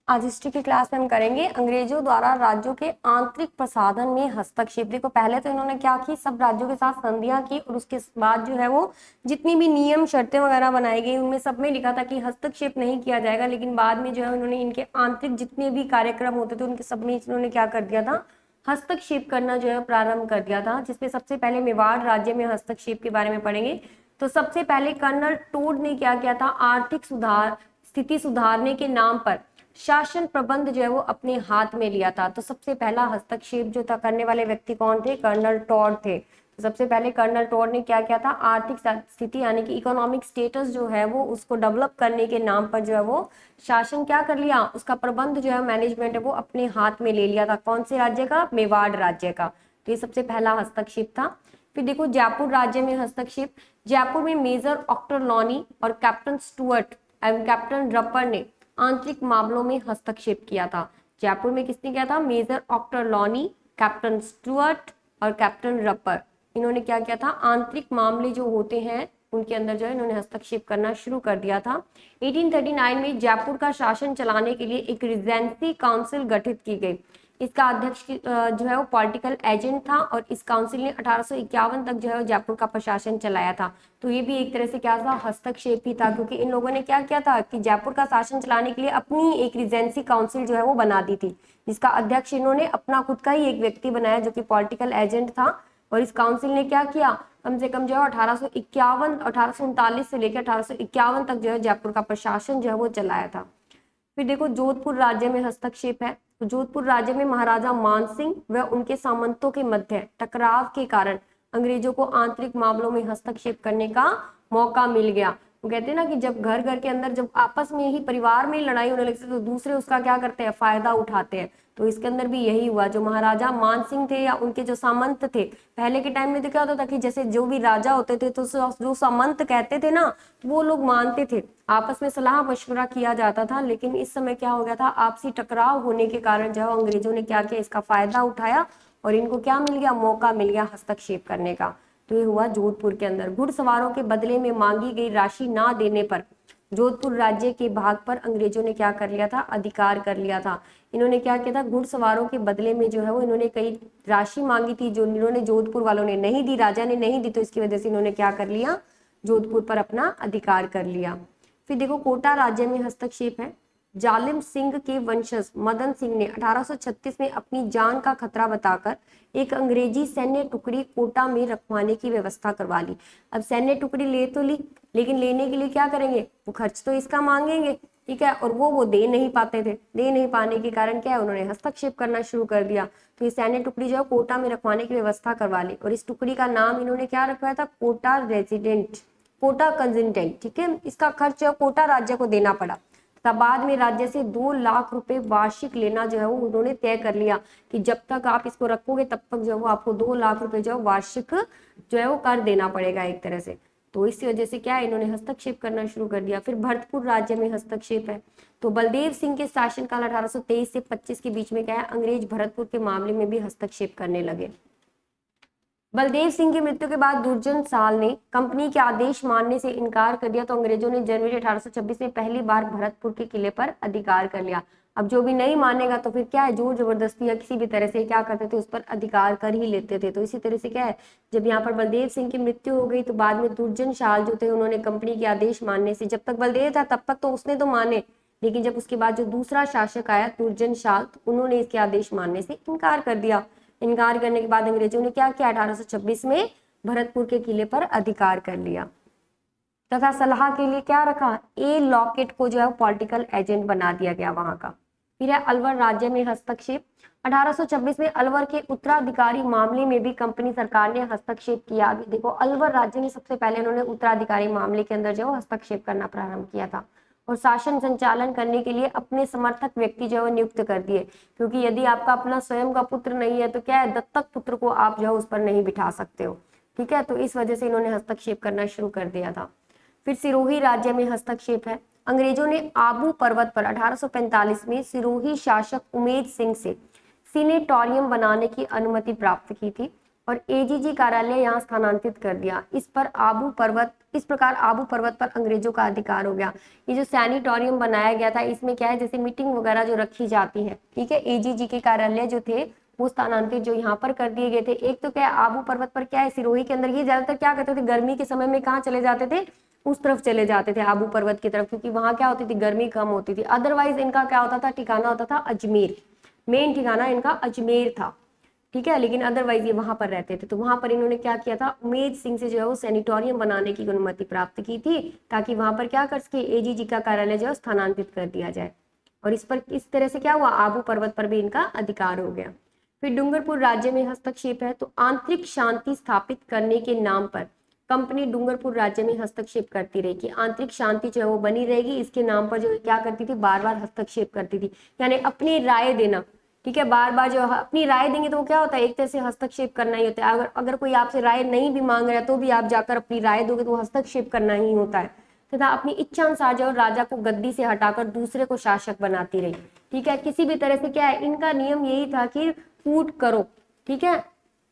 आज हिस्ट्री की क्लास में हम करेंगे अंग्रेजों द्वारा राज्यों के आंतरिक प्रसाधन में हस्तक्षेप। देखो पहले तो इन्होंने क्या की, सब राज्यों के साथ संधियां की और उसके बाद जो है वो जितनी भी नियम शर्तें वगैरह बनाई गई उनमें सब में लिखा था कि हस्तक्षेप नहीं किया जाएगा, लेकिन बाद में जो है उन्होंने इनके आंतरिक जितने भी कार्यक्रम होते थे उनके सब में इन्होंने क्या कर दिया था, हस्तक्षेप करना जो है प्रारंभ कर दिया था। जिसमें सबसे पहले मेवाड़ राज्य में हस्तक्षेप के बारे में पढ़ेंगे। तो सबसे पहले कर्नल टोड ने क्या किया था, आर्थिक सुधार स्थिति सुधारने के नाम पर शासन प्रबंध जो है वो अपने हाथ में लिया था। तो सबसे पहला हस्तक्षेप जो था करने वाले व्यक्ति कौन थे, कर्नल टॉड थे। तो सबसे पहले कर्नल टॉड ने क्या किया था, आर्थिक स्थिति यानी कि इकोनॉमिक स्टेटस जो है वो उसको डेवलप करने के नाम पर जो है वो शासन क्या कर लिया, उसका प्रबंध जो है मैनेजमेंट है वो अपने हाथ में ले लिया था। कौन से राज्य का, मेवाड़ राज्य का। तो ये सबसे पहला हस्तक्षेप था। फिर देखो जयपुर राज्य में हस्तक्षेप। जयपुर में मेजर ऑक्टरलॉनी और कैप्टन स्टुअर्ट एवं कैप्टन रपर ने आंतरिक मामलों में हस्तक्षेप किया था। जयपुर में किसने किया था, मेजर ऑक्टरलॉनी, कैप्टन स्टुअर्ट और कैप्टन रपर। इन्होंने क्या किया था, आंतरिक मामले जो होते हैं उनके अंदर जो है इन्होंने हस्तक्षेप करना शुरू कर दिया था। 1839 में जयपुर का शासन चलाने के लिए एक रिजेंसी काउंसिल गठित की गई। इसका अध्यक्ष जो है वो पॉलिटिकल एजेंट था और इस काउंसिल ने 1851 तक जो है जयपुर का प्रशासन चलाया था। तो ये भी एक तरह से क्या था, हस्तक्षेप ही था, क्योंकि इन लोगों ने क्या किया था कि जयपुर का शासन चलाने के लिए अपनी एक रिजेंसी काउंसिल जो है वो बना दी थी, जिसका अध्यक्ष इन्होंने अपना खुद का ही एक व्यक्ति बनाया जो कि पॉलिटिकल एजेंट था। और इस काउंसिल ने क्या किया, कम से कम जो है 1839 से लेकर 1851 तक जो है जयपुर का प्रशासन जो है वो चलाया था। फिर देखो जोधपुर राज्य में हस्तक्षेप है। तो जोधपुर राज्य में महाराजा मानसिंह व उनके सामंतों के मध्य टकराव के कारण अंग्रेजों को आंतरिक मामलों में हस्तक्षेप करने का मौका मिल गया। वो कहते हैं ना कि जब घर घर के अंदर जब आपस में ही परिवार में ही लड़ाई होने लगती है तो दूसरे उसका क्या करते हैं, फायदा उठाते हैं। तो इसके अंदर भी यही हुआ। जो महाराजा मानसिंह थे या उनके जो सामंत थे, पहले के टाइम में तो क्या होता था कि जैसे जो भी राजा होते थे तो जो सामंत कहते थे ना, तो वो लोग मानते थे, आपस में सलाह मशवरा किया जाता था। लेकिन इस समय क्या हो गया था, आपसी टकराव होने के कारण जो अंग्रेजों ने क्या किया, इसका फायदा उठाया और इनको क्या मिल गया, मौका मिल गया हस्तक्षेप करने का। तो ये हुआ जोधपुर के अंदर। घुड़सवारों के बदले में मांगी गई राशि ना देने पर जोधपुर राज्य के भाग पर अंग्रेजों ने क्या कर लिया था, अधिकार कर लिया था। इन्होंने क्या किया था, घुड़सवारों के बदले में जो है वो इन्होंने कई राशि मांगी थी जो इन्होंने जोधपुर वालों ने नहीं दी, राजा ने नहीं दी। तो इसकी वजह से इन्होंने क्या कर लिया, जोधपुर पर अपना अधिकार कर लिया। फिर देखो कोटा राज्य में हस्तक्षेप है। जालिम सिंह के वंशज मदन सिंह ने 1836 में अपनी जान का खतरा बताकर एक अंग्रेजी सैन्य टुकड़ी कोटा में रखवाने की व्यवस्था करवा ली। अब सैन्य टुकड़ी ले तो ली, लेकिन लेने के लिए क्या करेंगे, वो खर्च तो इसका मांगेंगे, ठीक है, और वो दे नहीं पाते थे। दे नहीं पाने के कारण क्या है, उन्होंने हस्तक्षेप करना शुरू कर दिया। तो ये सैन्य टुकड़ी जो है कोटा में रखवाने की व्यवस्था करवा ली और इस टुकड़ी का नाम इन्होंने क्या रखवाया था, कोटा रेजिडेंट, कोटा कंजिजेंट, ठीक है। इसका खर्च कोटा राज्य को देना पड़ा तथा बाद में राज्य से 2 लाख रुपए वार्षिक लेना जो है वो उन्होंने तय कर लिया कि जब तक आप इसको रखोगे तब तक जो है वो आपको 2 लाख रुपए जो है वार्षिक जो है वो कर देना पड़ेगा एक तरह से। तो इसी वजह से क्या है, इन्होंने हस्तक्षेप करना शुरू कर दिया। फिर भरतपुर राज्य में हस्तक्षेप है। तो बलदेव सिंह के शासनकाल 1823 से 25 के बीच में क्या है, अंग्रेज भरतपुर के मामले में भी हस्तक्षेप करने लगे। बलदेव सिंह की मृत्यु के बाद दुर्जन साल ने कंपनी के आदेश मानने से इनकार कर दिया। तो अंग्रेजों ने जनवरी 1826 में पहली बार भरतपुर के किले पर अधिकार कर लिया। अब जो भी नहीं मानेगा तो फिर क्या है, जोर जबरदस्ती या किसी भी तरह से क्या करते थे, उस पर अधिकार कर ही लेते थे। तो इसी तरह से क्या है, जब यहाँ पर बलदेव सिंह की मृत्यु हो गई तो बाद में दुर्जन साल जो थे उन्होंने कंपनी के आदेश मानने से, जब तक बलदेव था तब तक तो उसने तो माने, लेकिन जब उसके बाद जो दूसरा शासक आया दुर्जन साल, तो उन्होंने इसके आदेश मानने से इनकार कर दिया। इनकार करने के बाद अंग्रेजों ने क्या किया, 1826 में भरतपुर के किले पर अधिकार कर लिया तथा सलाह के लिए क्या रखा, ए लॉकेट को जो है पॉलिटिकल एजेंट बना दिया गया वहां का। फिर है अलवर राज्य में हस्तक्षेप। 1826 में अलवर के उत्तराधिकारी मामले में भी कंपनी सरकार ने हस्तक्षेप किया। अभी देखो अलवर राज्य में सबसे पहले उन्होंने उत्तराधिकारी मामले के अंदर जो हस्तक्षेप करना प्रारंभ किया था और शासन संचालन करने के लिए अपने समर्थक व्यक्ति जो है नियुक्त कर दिए, क्योंकि यदि आपका अपना स्वयं का पुत्र नहीं है तो क्या है, दत्तक पुत्र को आप जो है उस पर नहीं बिठा सकते हो, ठीक है। तो इस वजह से इन्होंने हस्तक्षेप करना शुरू कर दिया था। फिर सिरोही राज्य में हस्तक्षेप है। अंग्रेजों ने आबू पर्वत पर 1845 में सिरोही शासक उमेद सिंह से सीनेटोरियम बनाने की अनुमति प्राप्त की थी। और एजीजी कार्यालय यहाँ स्थानांतरित कर दिया। इस प्रकार आबू पर्वत पर अंग्रेजों का अधिकार हो गया। ये जो सैनिटोरियम बनाया गया था, इसमें क्या है, जैसे मीटिंग वगैरह जो रखी जाती है, ठीक है, एजीजी के कार्यालय जो थे वो स्थानांतरित जो यहाँ पर कर दिए गए थे। एक तो क्या है, आबू पर्वत पर क्या है, सिरोही के अंदर, ये ज्यादातर क्या करते थे, गर्मी के समय में कहाँ चले जाते थे, उस तरफ चले जाते थे, आबू पर्वत की तरफ, क्योंकि वहां क्या होती थी, गर्मी कम होती थी। अदरवाइज इनका क्या होता था, ठिकाना होता था अजमेर, मेन ठिकाना इनका अजमेर था, ठीक है, लेकिन अदरवाइज ये वहां पर रहते थे। तो वहां पर इन्होंने क्या किया था, उमेद सिंह से जो है वो सैनिटोरियम बनाने की अनुमति प्राप्त की थी, ताकि वहां पर क्या कर सके, एजीजी का कार्यालय जो है स्थानांतरित कर दिया जाए। और इस तरह से क्या हुआ, आबू पर्वत पर भी इनका अधिकार हो गया। फिर डूंगरपुर राज्य में हस्तक्षेप है, तो आंतरिक शांति स्थापित करने के नाम पर कंपनी डूंगरपुर राज्य में हस्तक्षेप करती रही, कि आंतरिक शांति जो है वो बनी रहेगी, इसके नाम पर जो है क्या करती थी, बार बार हस्तक्षेप करती थी, यानी अपनी राय देना, ठीक है, बार बार जो अपनी राय देंगे तो वो क्या होता है, एक तरह से हस्तक्षेप करना ही होता है। अगर कोई आपसे राय नहीं भी मांग रहा है तो भी आप जाकर अपनी राय दोगे तो वो हस्तक्षेप करना ही होता है। तथा अपनी इच्छा अनुसार जो राजा को गद्दी से हटाकर दूसरे को शासक बनाती रही, ठीक है, किसी भी तरह से क्या है, इनका नियम यही था कि फूट करो, ठीक है,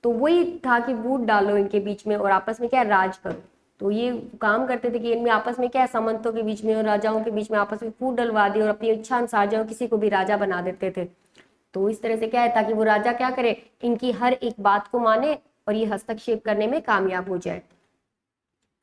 तो वही था कि वोट डालो इनके बीच में और आपस में क्या राज करो। तो ये काम करते थे कि इनमें आपस में क्या है, सामंतों के बीच में और राजाओं के बीच में आपस में फूट डलवा दी और अपनी इच्छा अनुसार जो किसी को भी राजा बना देते थे। तो इस तरह से क्या है, ताकि वो राजा क्या करे, इनकी हर एक बात को माने और ये हस्तक्षेप करने में कामयाब हो जाए।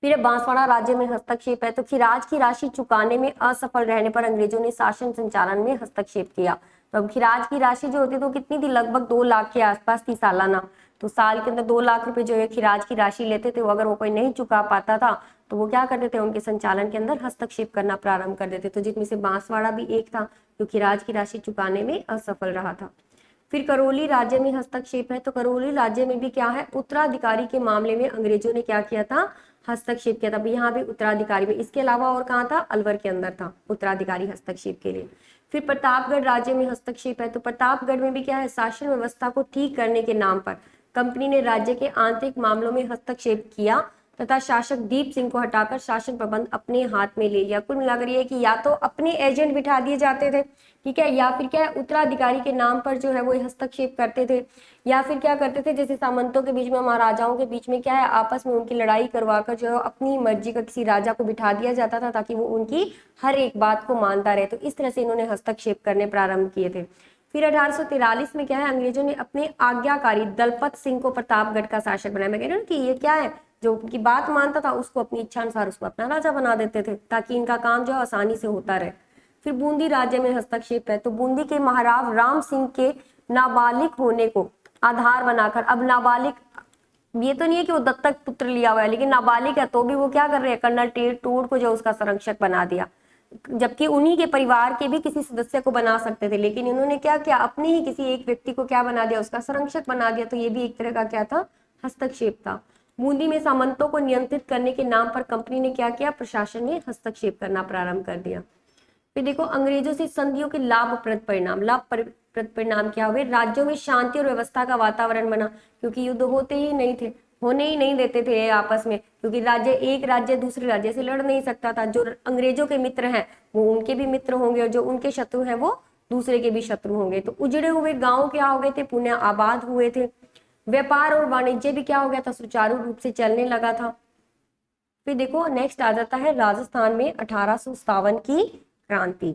फिर बांसवाड़ा राज्य में हस्तक्षेप है, तो खिराज की राशि चुकाने में असफल रहने पर अंग्रेजों ने शासन संचालन में हस्तक्षेप किया। तो अब खिराज की राशि जो होती तो कितनी थी, लगभग 2 लाख के आसपास थी सालाना। तो साल के अंदर 2 लाख रुपए जो है खिराज की राशि लेते थे, वो अगर वो कोई नहीं चुका पाता था तो वो क्या करते थे, उनके संचालन के अंदर हस्तक्षेप करना प्रारंभ कर देते, तो जिसमें से बांसवाड़ा भी एक था जो खिराज की राशि चुकाने में असफल रहा था। फिर करौली राज्य में हस्तक्षेप है, तो करौली राज्य में भी क्या है, उत्तराधिकारी के मामले में अंग्रेजों ने क्या किया था, हस्तक्षेप किया था। यहाँ भी उत्तराधिकारी में, इसके अलावा और कहाँ था, अलवर के अंदर था उत्तराधिकारी हस्तक्षेप के लिए। फिर प्रतापगढ़ राज्य में हस्तक्षेप है, तो प्रतापगढ़ में भी क्या है, शासन व्यवस्था को ठीक करने के नाम पर कंपनी ने राज्य के आंतरिक मामलों में हस्तक्षेप किया तथा शासक दीप सिंह को हटाकर शासन प्रबंध अपने हाथ में ले लिया। कुल मिलाकर ये कि या तो अपने एजेंट बिठा दिए जाते थे, ठीक है, या फिर क्या है, उत्तराधिकारी के नाम पर जो है वो हस्तक्षेप करते थे, या फिर क्या करते थे, जैसे सामंतों के बीच में, महाराजाओं के बीच में क्या है, आपस में उनकी लड़ाई करवाकर जो है अपनी मर्जी का किसी राजा को बिठा दिया जाता था, ताकि वो उनकी हर एक बात को मानता रहे। तो इस तरह से इन्होंने हस्तक्षेप करने प्रारंभ किए थे। फिर 1843 में क्या है, अंग्रेजों ने अपने आज्ञाकारी दलपत सिंह को प्रतापगढ़ का शासक बनाया। मैं कह रही हूँ कि ये क्या है, जो उनकी बात मानता था उसको अपनी इच्छा अनुसार उसको अपना राजा बना देते थे, ताकि इनका काम जो आसानी से होता रहे। फिर बूंदी राज्य में हस्तक्षेप है, तो बूंदी के महाराव राम सिंह के नाबालिग होने को आधार बनाकर, अब नाबालिग ये तो नहीं है कि वो दत्तक पुत्र लिया हुआ है, लेकिन नाबालिग है तो भी वो क्या कर रहे हैं, कर्नल टूड को जो उसका संरक्षक बना दिया, जबकि उन्हीं के परिवार के भी किसी सदस्य को बना सकते थे, लेकिन इन्होंने क्या किया, अपने ही किसी एक व्यक्ति को क्या बना दिया, उसका संरक्षक बना दिया। तो ये भी एक तरह का क्या था, हस्तक्षेप था। बूंदी में सामंतों को नियंत्रित करने के नाम पर कंपनी ने क्या किया, प्रशासन में हस्तक्षेप करना प्रारंभ कर दिया। फिर देखो अंग्रेजों से संधियों के लाभप्रद परिणाम क्या हुए, राज्यों में शांति और व्यवस्था का वातावरण बना, क्योंकि युद्ध होते ही नहीं थे, होने ही नहीं देते थे आपस में, क्योंकि एक राज्य दूसरे राज्य से लड़ नहीं सकता था। जो अंग्रेजों के मित्र हैं वो उनके भी मित्र होंगे और जो उनके शत्रु हैं वो दूसरे के भी शत्रु होंगे। तो उजड़े हुए गांव क्या हो गए थे, पुनः आबाद हुए थे। व्यापार और वाणिज्य भी क्या हो गया था, सुचारू रूप से चलने लगा था। फिर देखो नेक्स्ट आ जाता है राजस्थान में 1857 की क्रांति।